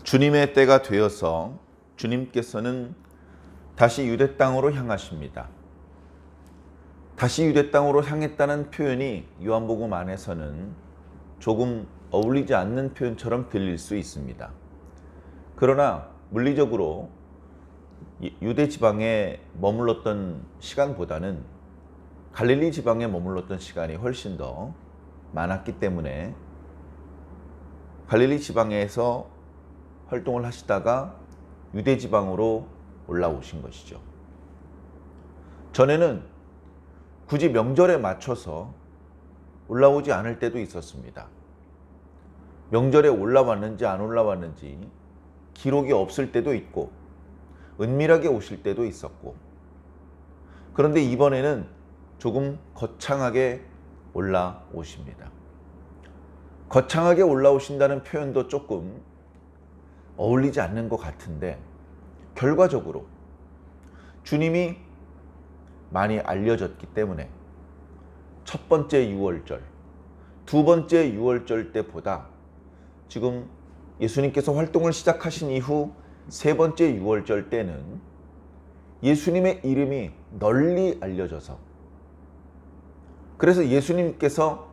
주님의 때가 되어서 주님께서는 다시 유대 땅으로 향하십니다. 다시 유대 땅으로 향했다는 표현이 요한복음 안에서는 조금 어울리지 않는 표현처럼 들릴 수 있습니다. 그러나 물리적으로 유대 지방에 머물렀던 시간보다는 갈릴리 지방에 머물렀던 시간이 훨씬 더 많았기 때문에 갈릴리 지방에서 활동을 하시다가 유대 지방으로 올라오신 것이죠. 전에는 굳이 명절에 맞춰서 올라오지 않을 때도 있었습니다. 명절에 올라왔는지 안 올라왔는지 기록이 없을 때도 있고 은밀하게 오실 때도 있었고, 그런데 이번에는 조금 거창하게 올라오십니다. 거창하게 올라오신다는 표현도 조금 어울리지 않는 것 같은데, 결과적으로 주님이 많이 알려졌기 때문에 첫 번째 유월절, 두 번째 유월절 때보다 지금 예수님께서 활동을 시작하신 이후 세 번째 유월절 때는 예수님의 이름이 널리 알려져서, 그래서 예수님께서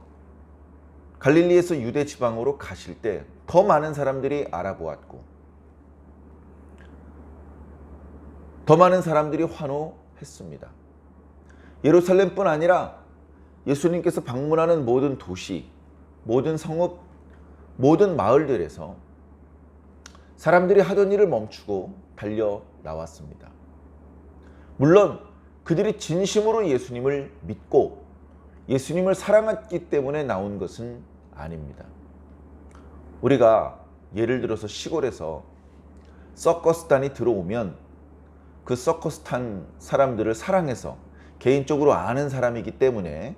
갈릴리에서 유대 지방으로 가실 때 더 많은 사람들이 알아보았고, 더 많은 사람들이 환호했습니다. 예루살렘뿐 아니라 예수님께서 방문하는 모든 도시, 모든 성읍, 모든 마을들에서 사람들이 하던 일을 멈추고 달려 나왔습니다. 물론 그들이 진심으로 예수님을 믿고 예수님을 사랑했기 때문에 나온 것은 아닙니다. 우리가 예를 들어서 시골에서 서커스단이 들어오면 그 서커스단 사람들을 사랑해서 개인적으로 아는 사람이기 때문에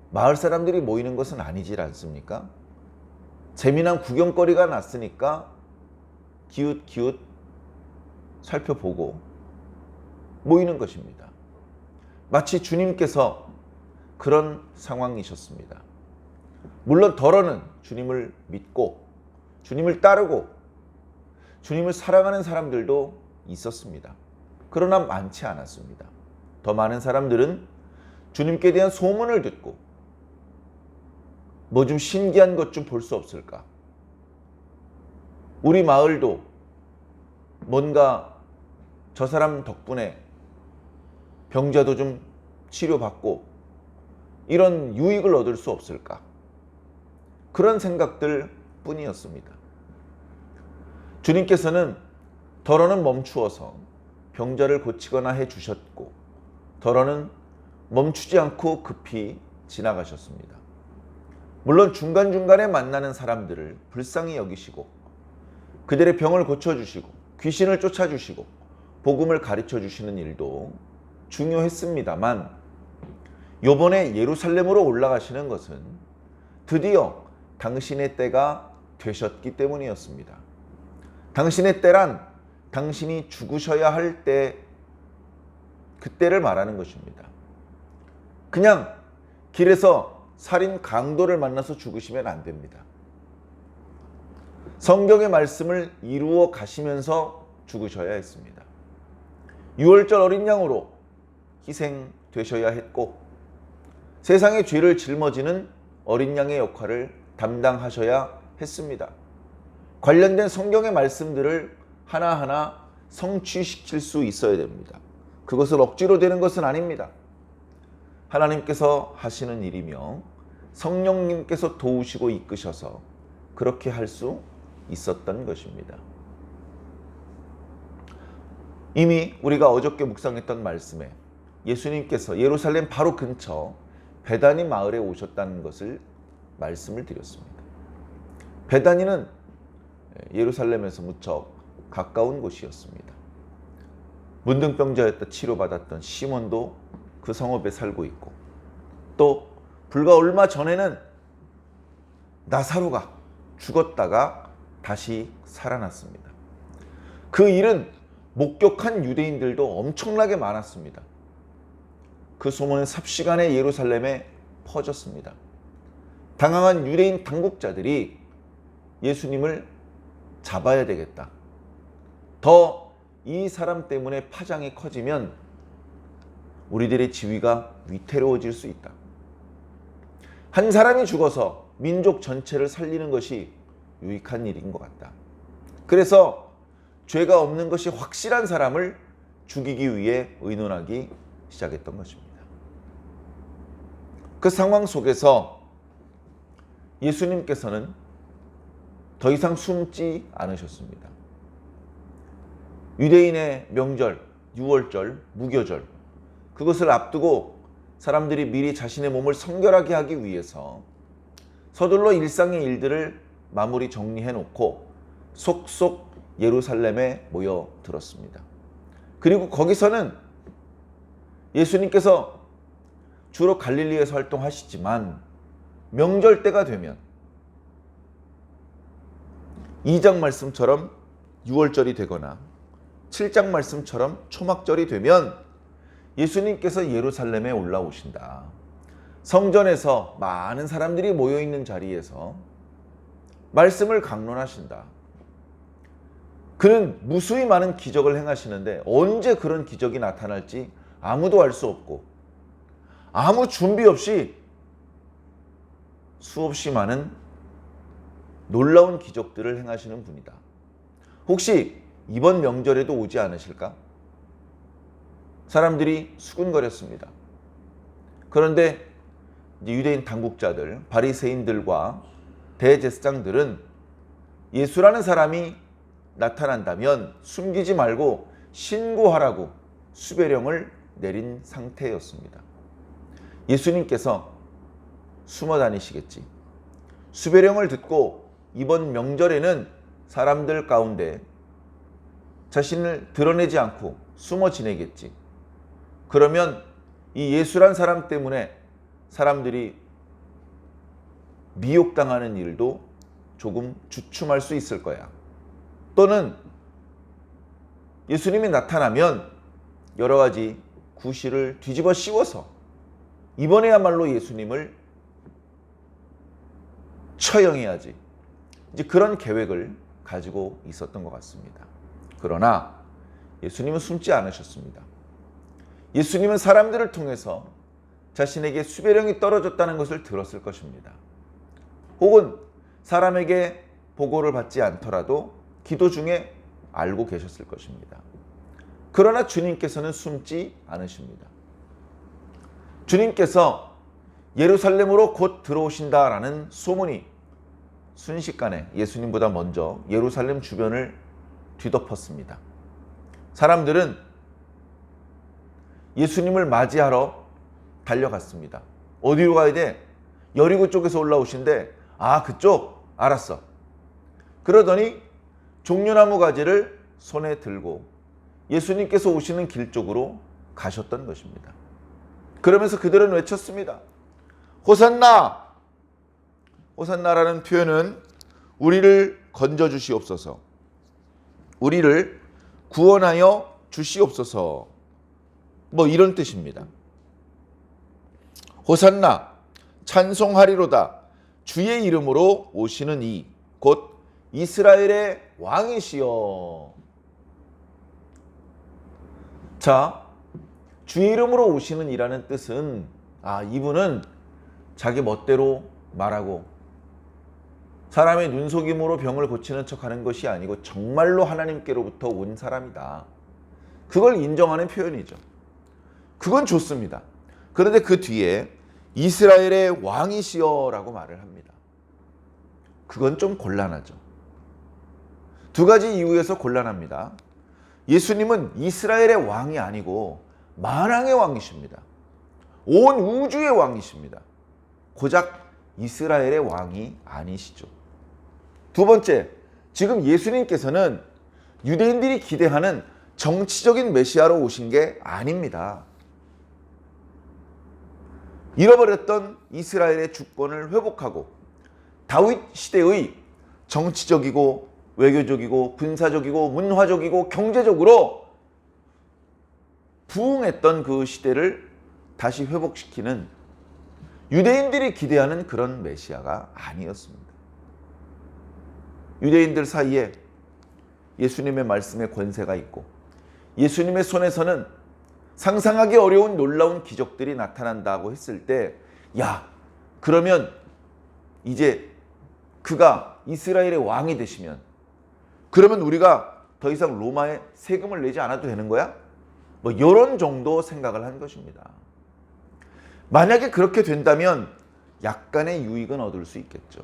마을 사람들이 모이는 것은 아니지 않습니까? 재미난 구경거리가 났으니까 기웃기웃 살펴보고 모이는 것입니다. 마치 주님께서 그런 상황이셨습니다. 물론 더러는 주님을 믿고 주님을 따르고 주님을 사랑하는 사람들도 있었습니다. 그러나 많지 않았습니다. 더 많은 사람들은 주님께 대한 소문을 듣고 뭐 좀 신기한 것 좀 볼 수 없을까? 우리 마을도 뭔가 저 사람 덕분에 병자도 좀 치료받고 이런 유익을 얻을 수 없을까? 그런 생각들 뿐이었습니다. 주님께서는 더러는 멈추어서 병자를 고치거나 해주셨고, 더러는 멈추지 않고 급히 지나가셨습니다. 물론 중간중간에 만나는 사람들을 불쌍히 여기시고 그들의 병을 고쳐주시고 귀신을 쫓아주시고 복음을 가르쳐주시는 일도 중요했습니다만, 이번에 예루살렘으로 올라가시는 것은 드디어 당신의 때가 되셨기 때문이었습니다. 당신의 때란 당신이 죽으셔야 할 때, 그때를 말하는 것입니다. 그냥 길에서 살인 강도를 만나서 죽으시면 안 됩니다. 성경의 말씀을 이루어 가시면서 죽으셔야 했습니다. 유월절 어린 양으로 희생되셔야 했고, 세상의 죄를 짊어지는 어린 양의 역할을 담당하셔야 했습니다. 관련된 성경의 말씀들을 하나하나 성취시킬 수 있어야 됩니다. 그것을 억지로 되는 것은 아닙니다. 하나님께서 하시는 일이며 성령님께서 도우시고 이끄셔서 그렇게 할 수 있었던 것입니다. 이미 우리가 어저께 묵상했던 말씀에 예수님께서 예루살렘 바로 근처 베다니 마을에 오셨다는 것을 말씀을 드렸습니다. 베다니는 예루살렘에서 무척 가까운 곳이었습니다. 문둥병자였다 치료받았던 시몬도 그 성읍에 살고 있고, 또 불과 얼마 전에는 나사로가 죽었다가 다시 살아났습니다. 그 일은 목격한 유대인들도 엄청나게 많았습니다. 그 소문은 삽시간에 예루살렘에 퍼졌습니다. 당황한 유대인 당국자들이 예수님을 잡아야 되겠다. 더 이 사람 때문에 파장이 커지면 우리들의 지위가 위태로워질 수 있다. 한 사람이 죽어서 민족 전체를 살리는 것이 유익한 일인 것 같다. 그래서 죄가 없는 것이 확실한 사람을 죽이기 위해 의논하기 시작했던 것입니다. 그 상황 속에서 예수님께서는 더 이상 숨지 않으셨습니다. 유대인의 명절, 유월절, 무교절, 그것을 앞두고 사람들이 미리 자신의 몸을 성결하게 하기 위해서 서둘러 일상의 일들을 마무리 정리해 놓고 속속 예루살렘에 모여들었습니다. 그리고 거기서는 예수님께서 주로 갈릴리에서 활동하시지만 명절 때가 되면 2장 말씀처럼 6월절이 되거나 7장 말씀처럼 초막절이 되면 예수님께서 예루살렘에 올라오신다. 성전에서 많은 사람들이 모여있는 자리에서 말씀을 강론하신다. 그는 무수히 많은 기적을 행하시는데 언제 그런 기적이 나타날지 아무도 알 수 없고 아무 준비 없이 수없이 많은 놀라운 기적들을 행하시는 분이다. 혹시 이번 명절에도 오지 않으실까? 사람들이 수군거렸습니다. 그런데 유대인 당국자들, 바리새인들과 대제사장들은 예수라는 사람이 나타난다면 숨기지 말고 신고하라고 수배령을 내린 상태였습니다. 예수님께서 숨어 다니시겠지. 수배령을 듣고 이번 명절에는 사람들 가운데 자신을 드러내지 않고 숨어 지내겠지. 그러면 이 예수란 사람 때문에 사람들이 미혹당하는 일도 조금 주춤할 수 있을 거야. 또는 예수님이 나타나면 여러 가지 구실을 뒤집어 씌워서 이번에야말로 예수님을 처형해야지. 이제 그런 계획을 가지고 있었던 것 같습니다. 그러나 예수님은 숨지 않으셨습니다. 예수님은 사람들을 통해서 자신에게 수배령이 떨어졌다는 것을 들었을 것입니다. 혹은 사람에게 보고를 받지 않더라도 기도 중에 알고 계셨을 것입니다. 그러나 주님께서는 숨지 않으십니다. 주님께서 예루살렘으로 곧 들어오신다라는 소문이 순식간에 예수님보다 먼저 예루살렘 주변을 뒤덮었습니다. 사람들은 예수님을 맞이하러 달려갔습니다. 어디로 가야 돼? 여리고 쪽에서 올라오신대. 아, 그쪽? 알았어. 그러더니 종려나무 가지를 손에 들고 예수님께서 오시는 길 쪽으로 가셨던 것입니다. 그러면서 그들은 외쳤습니다. 호산나! 호산나라는 표현은 우리를 건져주시옵소서, 우리를 구원하여 주시옵소서, 뭐 이런 뜻입니다. 호산나, 찬송하리로다. 주의 이름으로 오시는 이, 곧 이스라엘의 왕이시여. 자, 주의 이름으로 오시는 이라는 뜻은 이분은 자기 멋대로 말하고 사람의 눈속임으로 병을 고치는 척하는 것이 아니고 정말로 하나님께로부터 온 사람이다. 그걸 인정하는 표현이죠. 그건 좋습니다. 그런데 그 뒤에 이스라엘의 왕이시여라고 말을 합니다. 그건 좀 곤란하죠. 두 가지 이유에서 곤란합니다. 예수님은 이스라엘의 왕이 아니고 만왕의 왕이십니다. 온 우주의 왕이십니다. 고작 이스라엘의 왕이 아니시죠. 두 번째, 지금 예수님께서는 유대인들이 기대하는 정치적인 메시아로 오신 게 아닙니다. 잃어버렸던 이스라엘의 주권을 회복하고 다윗 시대의 정치적이고 외교적이고 군사적이고 문화적이고 경제적으로 부흥했던 그 시대를 다시 회복시키는 유대인들이 기대하는 그런 메시아가 아니었습니다. 유대인들 사이에 예수님의 말씀에 권세가 있고 예수님의 손에서는 상상하기 어려운 놀라운 기적들이 나타난다고 했을 때, 야, 그러면 이제 그가 이스라엘의 왕이 되시면 그러면 우리가 더 이상 로마에 세금을 내지 않아도 되는 거야? 뭐 이런 정도 생각을 한 것입니다. 만약에 그렇게 된다면 약간의 유익은 얻을 수 있겠죠.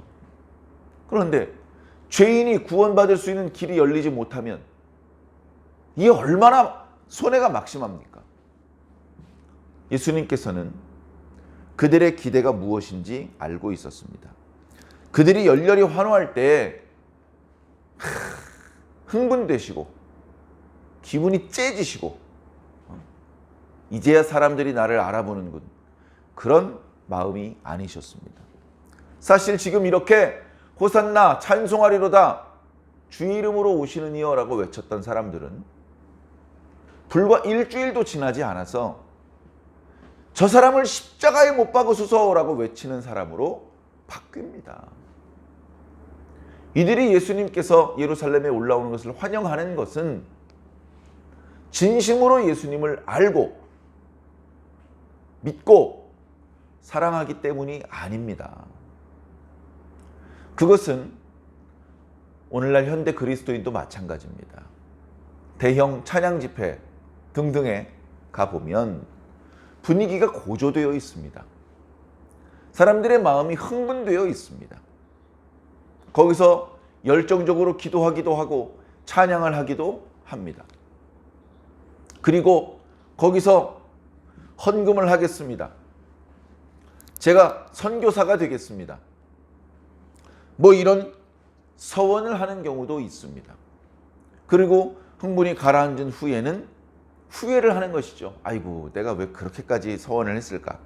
그런데 죄인이 구원받을 수 있는 길이 열리지 못하면 이게 얼마나 손해가 막심합니까? 예수님께서는 그들의 기대가 무엇인지 알고 있었습니다. 그들이 열렬히 환호할 때 흥분되시고 기분이 째지시고 이제야 사람들이 나를 알아보는군, 그런 마음이 아니셨습니다. 사실 지금 이렇게 호산나 찬송하리로다 주의 이름으로 오시는 이여 라고 외쳤던 사람들은 불과 일주일도 지나지 않아서 저 사람을 십자가에 못 박으소서 라고 외치는 사람으로 바뀝니다. 이들이 예수님께서 예루살렘에 올라오는 것을 환영하는 것은 진심으로 예수님을 알고 믿고 사랑하기 때문이 아닙니다. 그것은 오늘날 현대 그리스도인도 마찬가지입니다. 대형 찬양 집회 등등에 가보면 분위기가 고조되어 있습니다. 사람들의 마음이 흥분되어 있습니다. 거기서 열정적으로 기도하기도 하고 찬양을 하기도 합니다. 그리고 거기서 헌금을 하겠습니다. 제가 선교사가 되겠습니다. 뭐 이런 서원을 하는 경우도 있습니다. 그리고 흥분이 가라앉은 후에는 후회를 하는 것이죠. 아이고, 내가 왜 그렇게까지 서원을 했을까?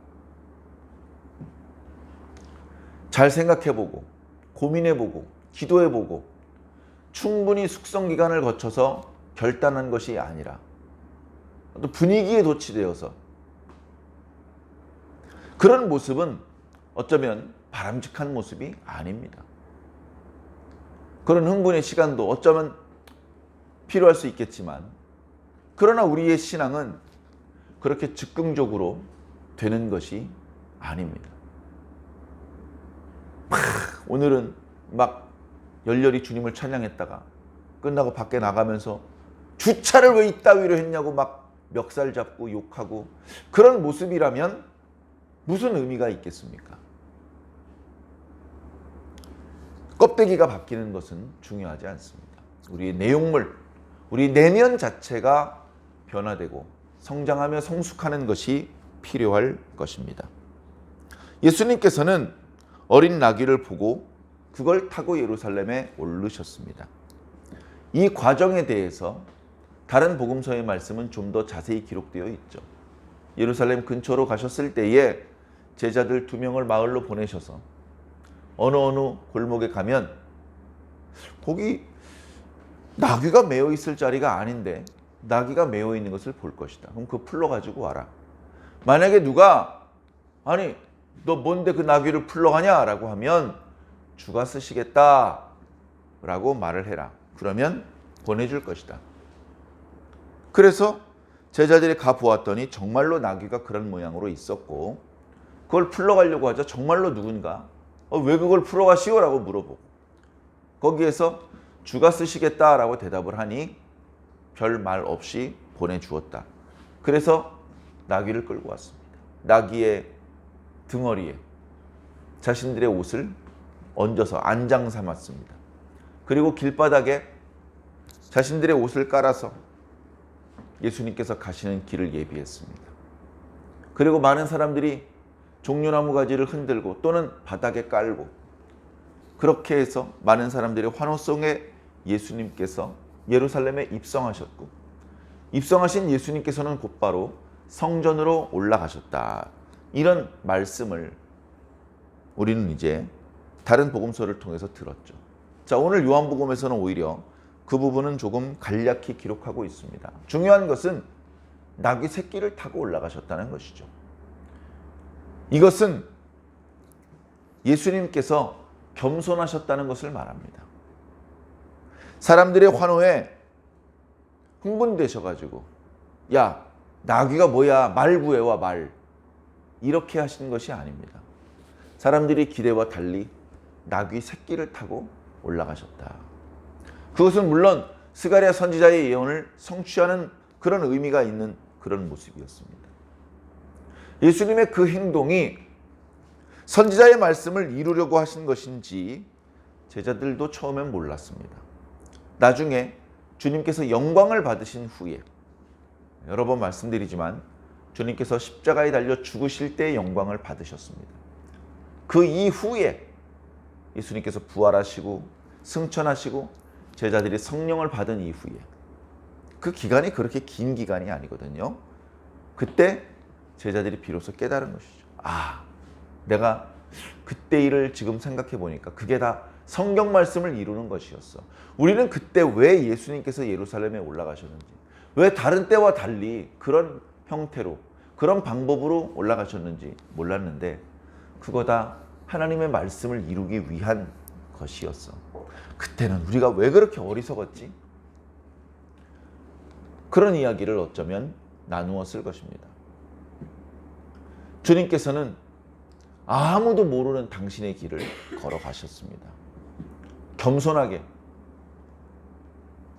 잘 생각해보고 고민해보고 기도해보고 충분히 숙성기간을 거쳐서 결단한 것이 아니라 또 분위기에 도취되어서 그런 모습은 어쩌면 바람직한 모습이 아닙니다. 그런 흥분의 시간도 어쩌면 필요할 수 있겠지만, 그러나 우리의 신앙은 그렇게 즉흥적으로 되는 것이 아닙니다. 오늘은 막 열렬히 주님을 찬양했다가 끝나고 밖에 나가면서 주차를 왜 이따위로 했냐고 막 멱살 잡고 욕하고, 그런 모습이라면 무슨 의미가 있겠습니까? 껍데기가 바뀌는 것은 중요하지 않습니다. 우리의 내용물, 우리 내면 자체가 변화되고 성장하며 성숙하는 것이 필요할 것입니다. 예수님께서는 어린 나귀를 보고 그걸 타고 예루살렘에 오르셨습니다. 이 과정에 대해서 다른 복음서의 말씀은 좀 더 자세히 기록되어 있죠. 예루살렘 근처로 가셨을 때에 제자들 2명을 마을로 보내셔서 어느 골목에 가면 거기 나귀가 매어 있을 자리가 아닌데 나귀가 매어 있는 것을 볼 것이다. 그럼 그 풀러 가지고 와라. 만약에 누가 아니 너 뭔데 그 나귀를 풀러 가냐? 라고 하면 주가 쓰시겠다 라고 말을 해라. 그러면 보내줄 것이다. 그래서 제자들이 가보았더니 정말로 나귀가 그런 모양으로 있었고, 그걸 풀러 가려고 하자 정말로 누군가 왜 그걸 풀어 가시오? 라고 물어보고, 거기에서 주가 쓰시겠다라고 대답을 하니 별 말 없이 보내주었다. 그래서 나귀를 끌고 왔습니다. 나귀의 등허리에 자신들의 옷을 얹어서 안장 삼았습니다. 그리고 길바닥에 자신들의 옷을 깔아서 예수님께서 가시는 길을 예비했습니다. 그리고 많은 사람들이 종려나무 가지를 흔들고 또는 바닥에 깔고, 그렇게 해서 많은 사람들의 환호성에 예수님께서 예루살렘에 입성하셨고, 입성하신 예수님께서는 곧바로 성전으로 올라가셨다. 이런 말씀을 우리는 이제 다른 복음서를 통해서 들었죠. 자, 오늘 요한복음에서는 오히려 그 부분은 조금 간략히 기록하고 있습니다. 중요한 것은 나귀 새끼를 타고 올라가셨다는 것이죠. 이것은 예수님께서 겸손하셨다는 것을 말합니다. 사람들의 환호에 흥분되셔가지고 야, 나귀가 뭐야, 말 구해와 말, 이렇게 하시는 것이 아닙니다. 사람들이 기대와 달리 나귀 새끼를 타고 올라가셨다. 그것은 물론 스가랴 선지자의 예언을 성취하는 그런 의미가 있는 그런 모습이었습니다. 예수님의 그 행동이 선지자의 말씀을 이루려고 하신 것인지 제자들도 처음엔 몰랐습니다. 나중에 주님께서 영광을 받으신 후에, 여러 번 말씀드리지만 주님께서 십자가에 달려 죽으실 때의 영광을 받으셨습니다. 그 이후에 예수님께서 부활하시고 승천하시고 제자들이 성령을 받은 이후에, 그 기간이 그렇게 긴 기간이 아니거든요. 그때 제자들이 비로소 깨달은 것이죠. 아, 내가 그때 일을 지금 생각해 보니까 그게 다 성경 말씀을 이루는 것이었어. 우리는 그때 왜 예수님께서 예루살렘에 올라가셨는지, 왜 다른 때와 달리 그런 형태로, 그런 방법으로 올라가셨는지 몰랐는데 그거 다 하나님의 말씀을 이루기 위한 것이었어. 그때는 우리가 왜 그렇게 어리석었지? 그런 이야기를 어쩌면 나누었을 것입니다. 주님께서는 아무도 모르는 당신의 길을 걸어가셨습니다. 겸손하게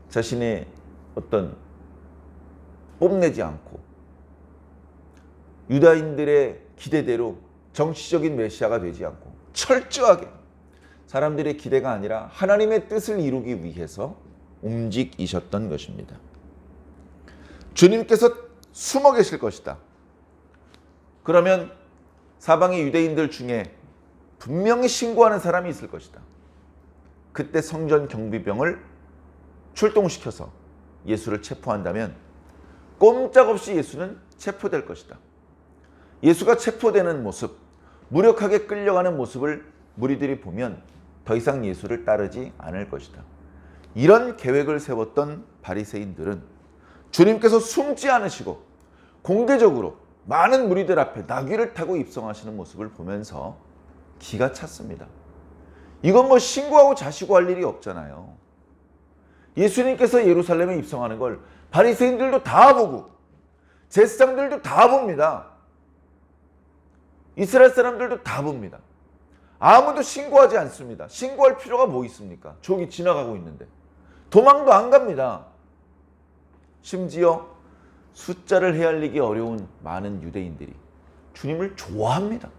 자신의 어떤 뽐내지 않고 유다인들의 기대대로 정치적인 메시아가 되지 않고 철저하게 사람들의 기대가 아니라 하나님의 뜻을 이루기 위해서 움직이셨던 것입니다. 주님께서 숨어 계실 것이다. 그러면 사방의 유대인들 중에 분명히 신고하는 사람이 있을 것이다. 그때 성전 경비병을 출동시켜서 예수를 체포한다면 꼼짝없이 예수는 체포될 것이다. 예수가 체포되는 모습, 무력하게 끌려가는 모습을 무리들이 보면 더 이상 예수를 따르지 않을 것이다. 이런 계획을 세웠던 바리새인들은 주님께서 숨지 않으시고 공개적으로 많은 무리들 앞에 나귀를 타고 입성하시는 모습을 보면서 기가 찼습니다. 이건 뭐 신고하고 자시고 할 일이 없잖아요. 예수님께서 예루살렘에 입성하는 걸 바리새인들도 다 보고 제사장들도 다 봅니다. 이스라엘 사람들도 다 봅니다. 아무도 신고하지 않습니다. 신고할 필요가 뭐 있습니까? 저기 지나가고 있는데. 도망도 안 갑니다. 심지어 숫자를 헤아리기 어려운 많은 유대인들이 주님을 좋아합니다.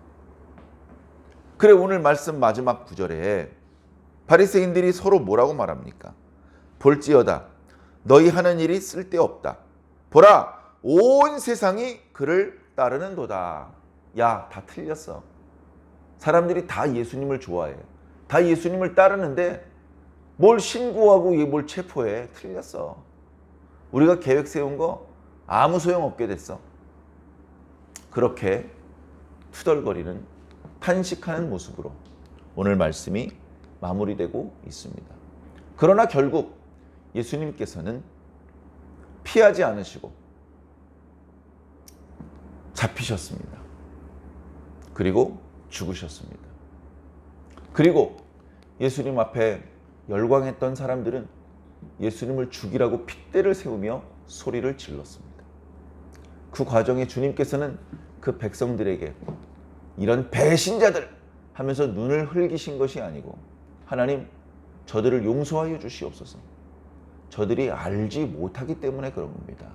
그래, 오늘 말씀 마지막 구절에 바리새인들이 서로 뭐라고 말합니까? 볼지어다 너희 하는 일이 쓸데없다. 보라, 온 세상이 그를 따르는도다. 야, 다 틀렸어. 사람들이 다 예수님을 좋아해요. 다 예수님을 따르는데 뭘 신고하고 뭘 체포해. 틀렸어. 우리가 계획 세운 거 아무 소용없게 됐어. 그렇게 투덜거리는, 탄식하는 모습으로 오늘 말씀이 마무리되고 있습니다. 그러나 결국 예수님께서는 피하지 않으시고 잡히셨습니다. 그리고 죽으셨습니다. 그리고 예수님 앞에 열광했던 사람들은 예수님을 죽이라고 핏대를 세우며 소리를 질렀습니다. 그 과정에 주님께서는 그 백성들에게 이런 배신자들 하면서 눈을 흘기신 것이 아니고, 하나님, 저들을 용서하여 주시옵소서. 저들이 알지 못하기 때문에 그런 겁니다.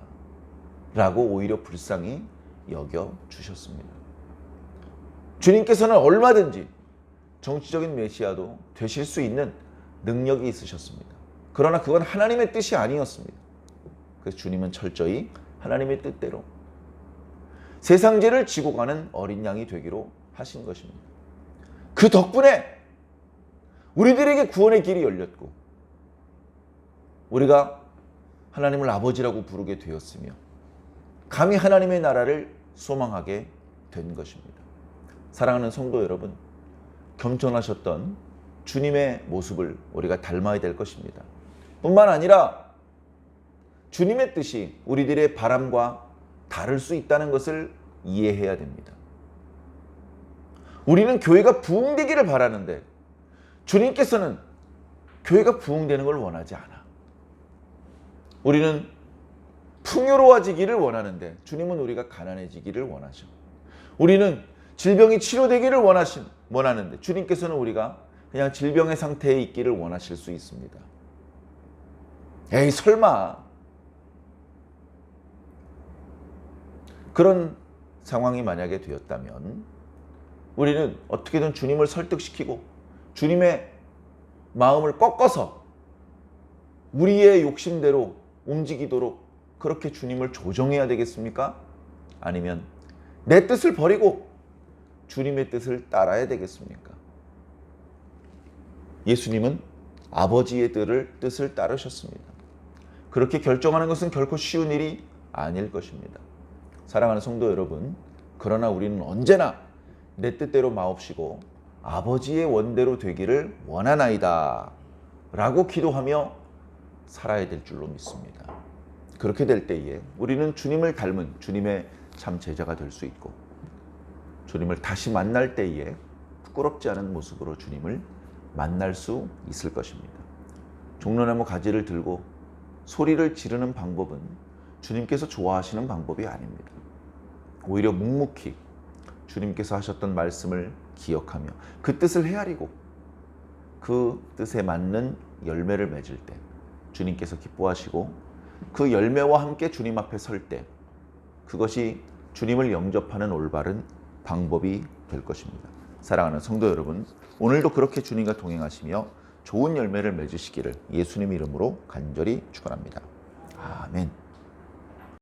라고 오히려 불쌍히 여겨 주셨습니다. 주님께서는 얼마든지 정치적인 메시아도 되실 수 있는 능력이 있으셨습니다. 그러나 그건 하나님의 뜻이 아니었습니다. 그래서 주님은 철저히 하나님의 뜻대로 세상 죄를 지고 가는 어린 양이 되기로 하신 것입니다. 그 덕분에 우리들에게 구원의 길이 열렸고 우리가 하나님을 아버지라고 부르게 되었으며 감히 하나님의 나라를 소망하게 된 것입니다. 사랑하는 성도 여러분, 겸손하셨던 주님의 모습을 우리가 닮아야 될 것입니다. 뿐만 아니라 주님의 뜻이 우리들의 바람과 다를 수 있다는 것을 이해해야 됩니다. 우리는 교회가 부흥되기를 바라는데 주님께서는 교회가 부흥되는 걸 원하지 않아. 우리는 풍요로워지기를 원하는데 주님은 우리가 가난해지기를 원하셔. 우리는 질병이 치료되기를 원하는데 주님께서는 우리가 그냥 질병의 상태에 있기를 원하실 수 있습니다. 에이, 설마. 그런 상황이 만약에 되었다면 우리는 어떻게든 주님을 설득시키고 주님의 마음을 꺾어서 우리의 욕심대로 움직이도록 그렇게 주님을 조정해야 되겠습니까? 아니면 내 뜻을 버리고 주님의 뜻을 따라야 되겠습니까? 예수님은 아버지의 뜻을 따르셨습니다. 그렇게 결정하는 것은 결코 쉬운 일이 아닐 것입니다. 사랑하는 성도 여러분, 그러나 우리는 언제나 내 뜻대로 마옵시고 아버지의 원대로 되기를 원하나이다 라고 기도하며 살아야 될 줄로 믿습니다. 그렇게 될 때에 우리는 주님을 닮은 주님의 참 제자가 될 수 있고 주님을 다시 만날 때에 부끄럽지 않은 모습으로 주님을 만날 수 있을 것입니다. 종려나무 가지를 들고 소리를 지르는 방법은 주님께서 좋아하시는 방법이 아닙니다. 오히려 묵묵히 주님께서 하셨던 말씀을 기억하며 그 뜻을 헤아리고 그 뜻에 맞는 열매를 맺을 때 주님께서 기뻐하시고 그 열매와 함께 주님 앞에 설 때 그것이 주님을 영접하는 올바른 방법이 될 것입니다. 사랑하는 성도 여러분, 오늘도 그렇게 주님과 동행하시며 좋은 열매를 맺으시기를 예수님 이름으로 간절히 축원합니다. 아멘.